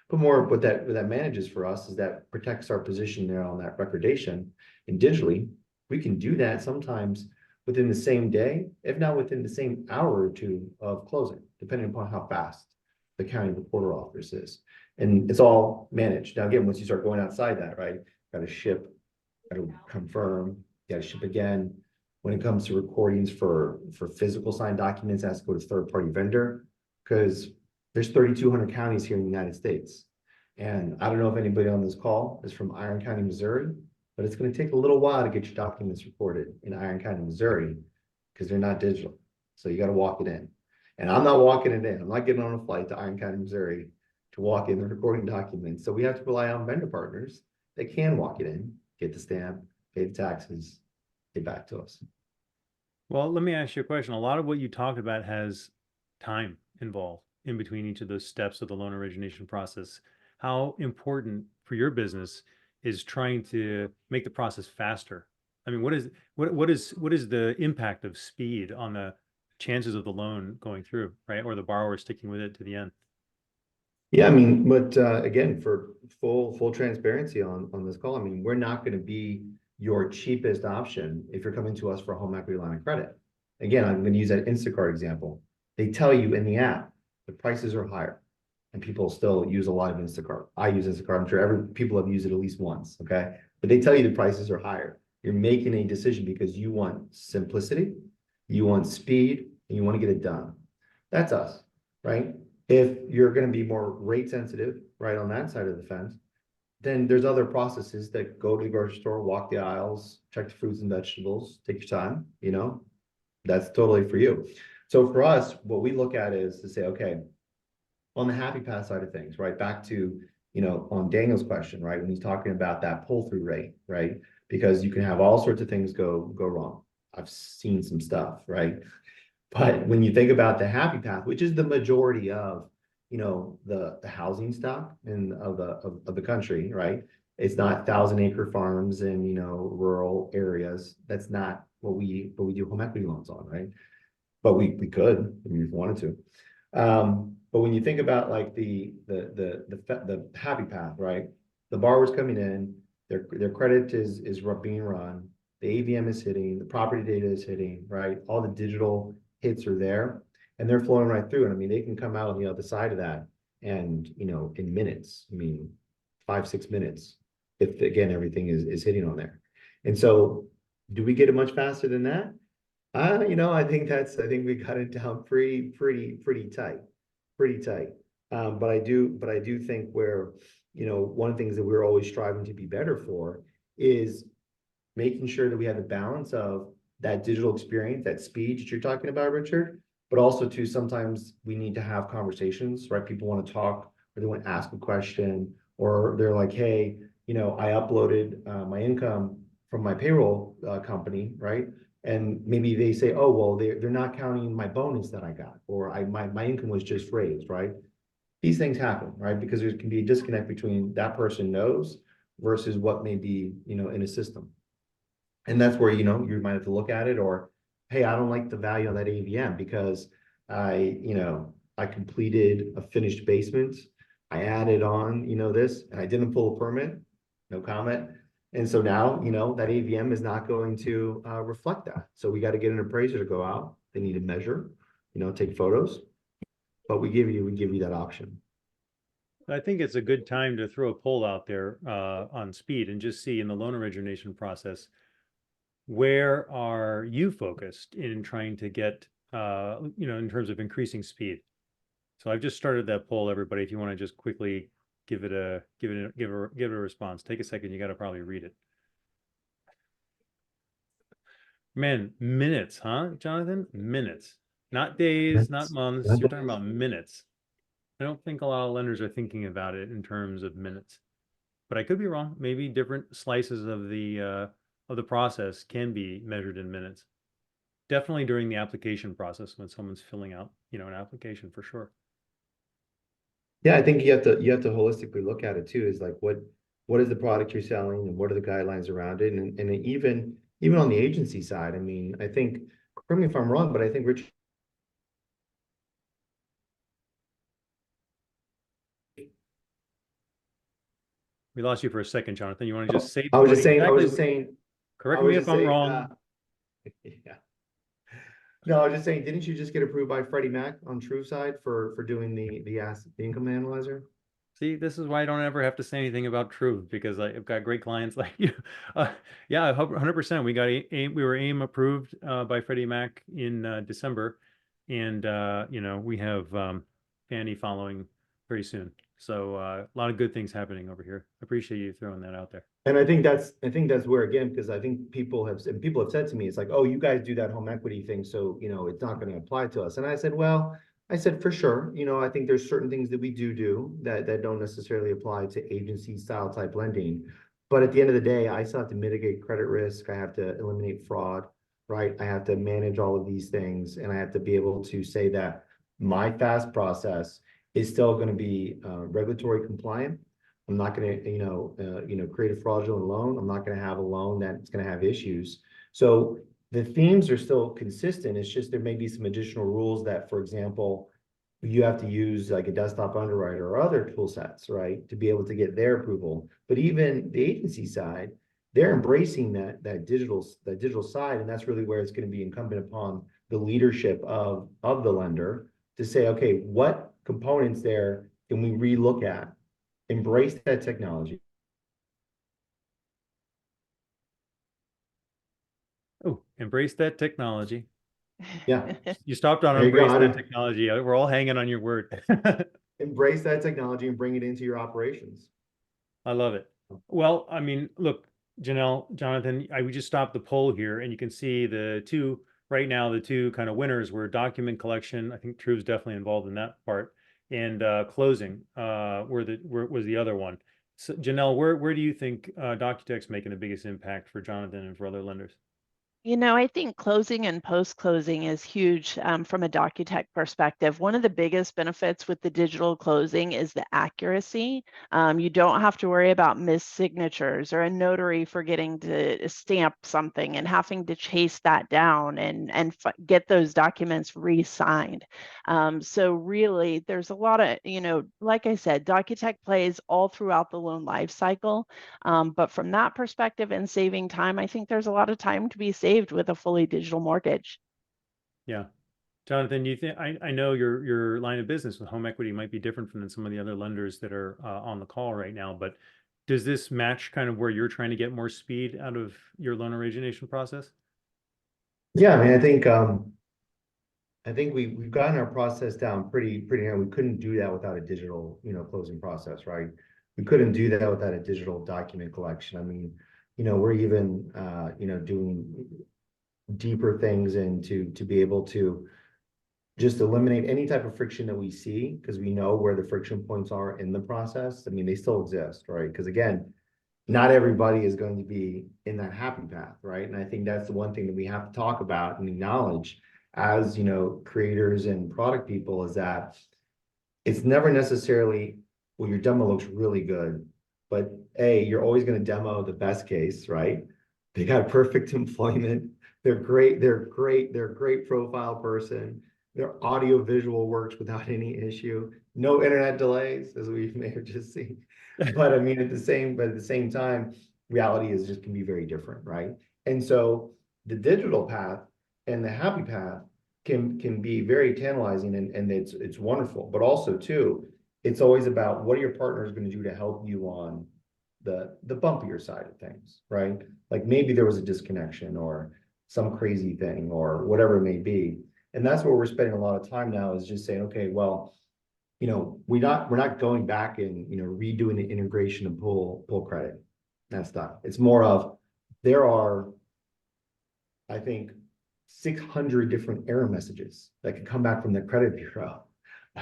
But more what that manages for us is that protects our position there on that recordation. And digitally, we can do that sometimes within the same day, if not within the same hour or two of closing, depending upon how fast the county recorder office is. And it's all managed. Now, again, once you start going outside that, right, got to ship, got to confirm, got to ship again. When it comes to recordings for physical signed documents, it has to go to third-party vendor, because there's 3,200 counties here in the United States. And I don't know if anybody on this call is from Iron County, Missouri, but it's going to take a little while to get your documents recorded in Iron County, Missouri, because they're not digital. So you got to walk it in. And I'm not walking it in. I'm not getting on a flight to Iron County, Missouri to walk in the recording documents. So we have to rely on vendor partners that can walk it in, get the stamp, pay the taxes, get back to us. Well, let me ask you a question. A lot of what you talked about has time involved in between each of those steps of the loan origination process. How important for your business is trying to make the process faster? I mean, what is the impact of speed on the chances of the loan going through, right? Or the borrower sticking with it to the end? Yeah, I mean, but again, for full transparency on this call, I mean, we're not going to be your cheapest option if you're coming to us for a home equity line of credit. Again, I'm going to use that Instacart example. They tell you in the app the prices are higher, and people still use a lot of Instacart. I use Instacart. I'm sure people have used it at least once. Okay, but they tell you the prices are higher. You're making a decision because you want simplicity, you want speed, and you want to get it done. That's us, right? If you're going to be more rate sensitive, right, on that side of the fence, then there's other processes that go to the grocery store, walk the aisles, check the fruits and vegetables, take your time, that's totally for you. So for us, what we look at is to say, okay, on the happy path side of things, right, back to, on Daniel's question, right, when he's talking about that pull through rate, right, because you can have all sorts of things go wrong. I've seen some stuff, right? But when you think about the happy path, which is the majority of, the housing stock of the country, right? It's not 1,000-acre farms in, rural areas. That's not what we do home equity loans on, right? But we could, if we wanted to. But when you think about like the happy path, right? The borrower's coming in, their credit is being run, the AVM is hitting, the property data is hitting, right? All the digital hits are there, and they're flowing right through. And I mean, they can come out on the other side of that, and in minutes. I mean, 5-6 minutes, if again everything is hitting on there. And so, do we get it much faster than that? I think we got it down pretty tight, but I do think where, one of the things that we're always striving to be better for is making sure that we have the balance of that digital experience, that speed that you're talking about, Richard, but also too, sometimes we need to have conversations, right? People want to talk, or they want to ask a question, or they're like, hey, I uploaded my income from my payroll company, right? And maybe they say, oh, well, they're not counting my bonus that I got, or my income was just raised, right? These things happen, right? Because there can be a disconnect between that person knows versus what may be, in a system. And that's where, you might have to look at it, or, hey, I don't like the value on that AVM because I completed a finished basement. I added on, this, and I didn't pull a permit, no comment. And so now, that AVM is not going to reflect that. So we got to get an appraiser to go out. They need to measure, take photos, but we give you that option. I think it's a good time to throw a poll out there on speed and just see in the loan origination process, where are you focused in trying to get, in terms of increasing speed? So I've just started that poll, everybody. If you want to just quickly give it a response, take a second. You got to probably read it. Man, minutes, huh, Jonathan? Minutes, not days, not months. You're talking about minutes. I don't think a lot of lenders are thinking about it in terms of minutes, but I could be wrong. Maybe different slices of the process can be measured in minutes. Definitely during the application process when someone's filling out, an application for sure. Yeah, I think you have to holistically look at it too, is like what is the product you're selling and what are the guidelines around it? And even on the agency side, I mean, I think, correct me if I'm wrong, but I think Rich. We lost you for a second, Jonathan. You want to just say I was just saying, correct me if I'm wrong. Yeah. No, I was just saying, didn't you just get approved by Freddie Mac on TrueSide for doing the income analyzer? See, this is why I don't ever have to say anything about True, because I've got great clients like you. Yeah, 100%. We were AIM approved by Freddie Mac in December, and we have Fannie following very soon. So a lot of good things happening over here. Appreciate you throwing that out there. And I think that's where, again, because I think people have said to me, it's like, oh, you guys do that home equity thing, so it's not going to apply to us. And I said, well, for sure, I think there's certain things that we do that don't necessarily apply to agency style type lending. But at the end of the day, I still have to mitigate credit risk. I have to eliminate fraud, right? I have to manage all of these things, and I have to be able to say that my fast process is still going to be regulatory compliant. I'm not going to, create a fraudulent loan. I'm not going to have a loan that's going to have issues. So the themes are still consistent. It's just there may be some additional rules that, for example, you have to use like a desktop underwriter or other tool sets, right, to be able to get their approval. But even the agency side, they're embracing that digital side, and that's really where it's going to be incumbent upon the leadership of the lender to say, okay, what components there can we relook at? Embrace that technology. Oh, embrace that technology. Yeah. You stopped on embrace that technology. We're all hanging on your word. Embrace that technology and bring it into your operations. I love it. Well, I mean, look, Janelle, Jonathan, we just stopped the poll here, and you can see the two kind of winners were document collection. I think True's definitely involved in that part, and closing was the other one. So, Janelle, where do you think Docutech's making the biggest impact for Jonathan and for other lenders? I think closing and post-closing is huge from a Docutech perspective. One of the biggest benefits with the digital closing is the accuracy. You don't have to worry about missed signatures or a notary forgetting to stamp something and having to chase that down and get those documents re-signed. So really, there's a lot of, like I said, Docutech plays all throughout the loan life cycle. But from that perspective and saving time, I think there's a lot of time to be saved with a fully digital mortgage. Yeah. Jonathan, you think I know your line of business with home equity might be different from some of the other lenders that are on the call right now, but does this match kind of where you're trying to get more speed out of your loan origination process? Yeah, I mean, I think we've gotten our process down pretty high. We couldn't do that without a digital, closing process, right? We couldn't do that without a digital document collection. I mean, we're even doing deeper things into to be able to just eliminate any type of friction that we see, because we know where the friction points are in the process. I mean, they still exist, right? Because again, not everybody is going to be in that happy path, right? And I think that's the one thing that we have to talk about and acknowledge as, creators and product people, is that it's never necessarily, well, your demo looks really good, but you're always going to demo the best case, right? They got perfect employment. They're great. They're great. They're a great profile person. Their audio visual works without any issue. No internet delays, as we may have just seen. But I mean, at the same time, reality is just can be very different, right? And so the digital path and the happy path can be very tantalizing, and it's wonderful. But also too, it's always about what are your partners going to do to help you on the bumpier side of things, right? Like maybe there was a disconnection or some crazy thing or whatever it may be. And that's where we're spending a lot of time now, is just saying, okay, well, we're not going back and redoing the integration and pull credit. That's not. It's more of there are, I think, 600 different error messages that can come back from the credit bureau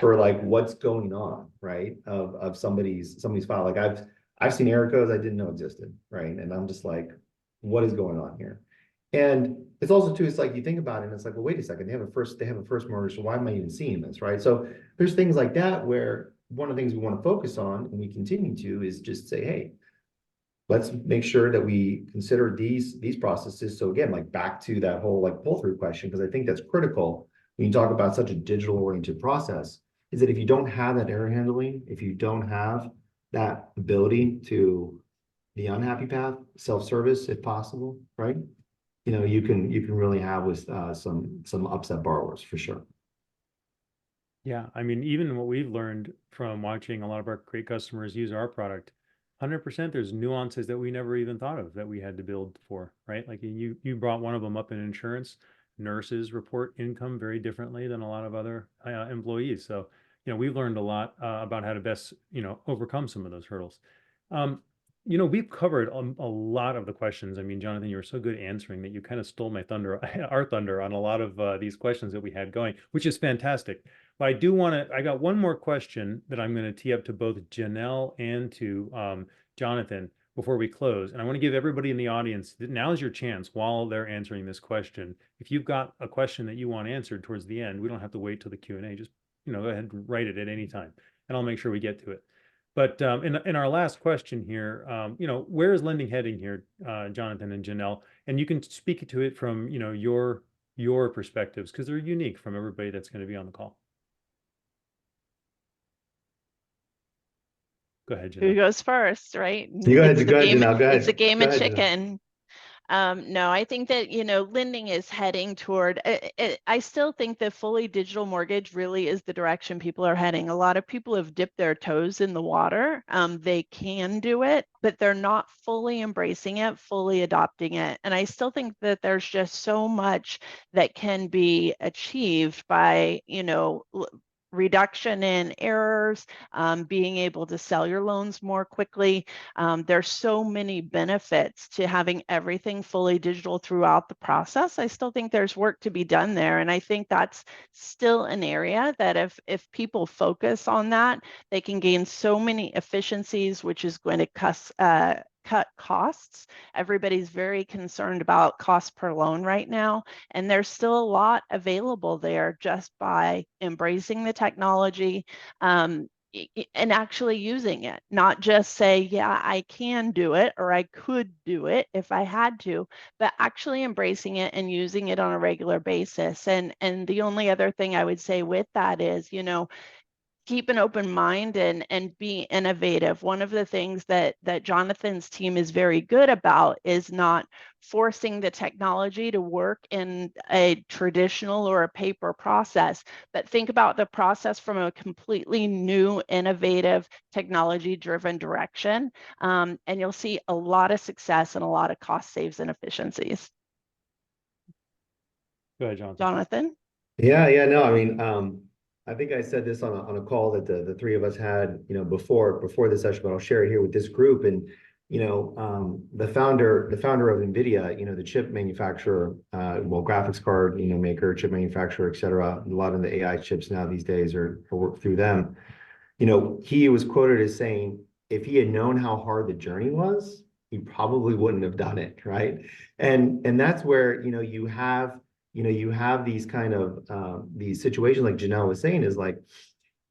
for like what's going on, right? Of somebody's file. Like I've seen error codes I didn't know existed, right? And I'm just like, what is going on here? And it's also too, it's like you think about it and it's like, well, wait a second, they have a first mortgage, so why am I even seeing this, right? So there's things like that where one of the things we want to focus on, and we continue to, is just say, hey, let's make sure that we consider these processes. So again, like back to that whole like pull through question, because I think that's critical when you talk about such a digital oriented process, is that if you don't have that error handling, if you don't have that ability to the unhappy path, self-service if possible, right? You can really have with some upset borrowers for sure. Yeah, I mean, even what we've learned from watching a lot of our great customers use our product, 100% there's nuances that we never even thought of that we had to build for, right? Like you brought one of them up in insurance. Nurses report income very differently than a lot of other employees. So, we've learned a lot about how to best, overcome some of those hurdles. We've covered a lot of the questions. I mean, Jonathan, you were so good answering that you kind of stole my thunder, our thunder on a lot of these questions that we had going, which is fantastic. But I got one more question that I'm going to tee up to both Janelle and to Jonathan before we close. And I want to give everybody in the audience, now is your chance while they're answering this question. If you've got a question that you want answered towards the end, we don't have to wait till the Q&A. Just, go ahead and write it at any time, and I'll make sure we get to it. But in our last question here, where is lending heading here, Jonathan and Janelle? And you can speak to it from, your perspectives, because they're unique from everybody that's going to be on the call. Go ahead, Janelle. Who goes first, right? You go ahead, Janelle. Go ahead. It's a game Go of ahead, chicken. No, I think that, lending is heading toward, I still think that fully digital mortgage really is the direction people are heading. A lot of people have dipped their toes in the water. They can do it, but they're not fully embracing it, fully adopting it. And I still think that there's just so much that can be achieved by, reduction in errors, being able to sell your loans more quickly. There's so many benefits to having everything fully digital throughout the process. I still think there's work to be done there. And I think that's still an area that if people focus on that, they can gain so many efficiencies, which is going to cut costs. Everybody's very concerned about cost per loan right now, and there's still a lot available there just by embracing the technology and actually using it. Not just say, yeah, I can do it, or I could do it if I had to, but actually embracing it and using it on a regular basis. And the only other thing I would say with that is, keep an open mind and be innovative. One of the things that Jonathan's team is very good about is not forcing the technology to work in a traditional or a paper process, but think about the process from a completely new, innovative, technology-driven direction. And you'll see a lot of success and a lot of cost saves and efficiencies. Go ahead, Jonathan. Jonathan? Yeah, no, I mean, I think I said this on a call that the three of us had, before the session, but I'll share it here with this group. And, the founder of NVIDIA, the chip manufacturer, graphics card, maker, chip manufacturer, et cetera. A lot of the AI chips now these days are worked through them. He was quoted as saying, if he had known how hard the journey was, we probably wouldn't have done it, right? And that's where, you have, these kind of, these situations like Janelle was saying is like,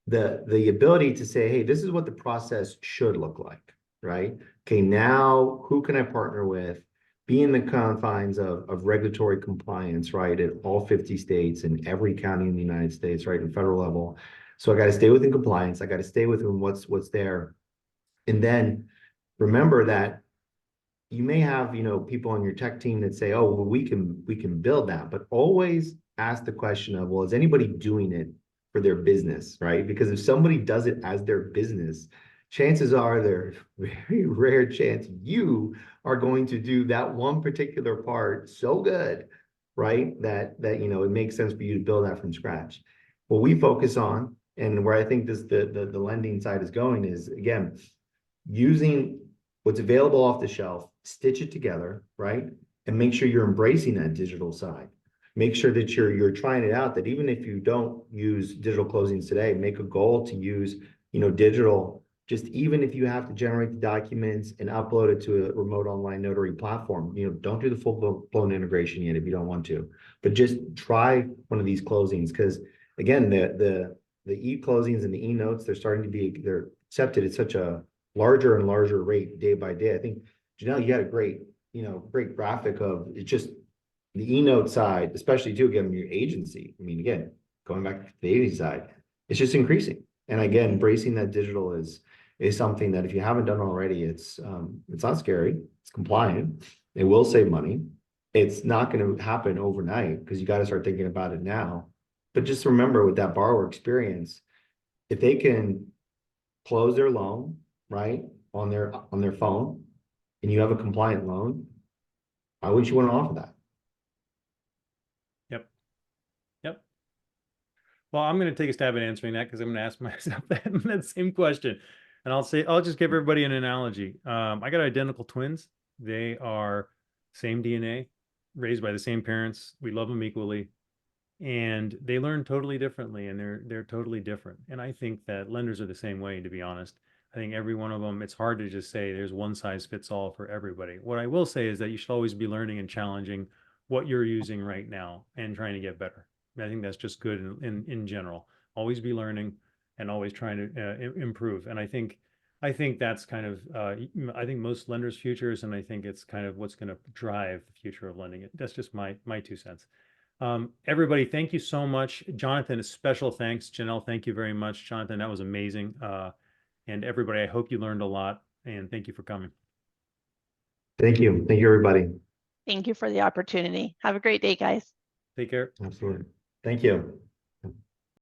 the ability to say, hey, this is what the process should look like, right? Okay, now who can I partner with? Be in the confines of regulatory compliance, right? At all 50 states and every county in the United States, right? And federal level. So I got to stay within compliance. I got to stay within what's there. And then remember that you may have, people on your tech team that say, oh, well, we can build that, but always ask the question of, well, is anybody doing it for their business, right? Because if somebody does it as their business, chances are there's very rare chance you are going to do that one particular part so good, right? That it makes sense for you to build that from scratch. What we focus on, and where I think the lending side is going, is again using what's available off the shelf, stitch it together, right? And make sure you're embracing that digital side. Make sure that you're trying it out, that even if you don't use digital closings today, make a goal to use, digital, just even if you have to generate the documents and upload it to a remote online notary platform. Don't do the full-blown integration yet if you don't want to, but just try one of these closings, because again, the e-closings and the e-notes, they're accepted at such a larger and larger rate day by day. I think, Janelle, you had a great graphic of it, just the e-note side, especially too, again, your agency. I mean, again, going back to the agency side, it's just increasing. And again, embracing that digital is something that if you haven't done already, it's not scary. It's compliant. It will save money. It's not going to happen overnight because you got to start thinking about it now. But just remember, with that borrower experience, if they can close their loan, right, on their phone, and you have a compliant loan, why wouldn't you want to offer that? Yep. Well, I'm going to take a stab at answering that because I'm going to ask myself that same question. And I'll just give everybody an analogy. I got identical twins. They are same DNA, raised by the same parents. We love them equally. And they learn totally differently, and they're totally different. And I think that lenders are the same way, to be honest. I think every one of them, it's hard to just say there's one size fits all for everybody. What I will say is that you should always be learning and challenging what you're using right now and trying to get better. I think that's just good in general. Always be learning and always trying to improve. And I think that's kind of I think most lenders' futures, and I think it's kind of what's going to drive the future of lending. That's just my 2 cents. Everybody, thank you so much. Jonathan, a special thanks. Janelle, thank you very much. Jonathan, that was amazing. And everybody, I hope you learned a lot, and thank you for coming. Thank you. Thank you, everybody. Thank you for the opportunity. Have a great day, guys. Take care. Absolutely. Thank you.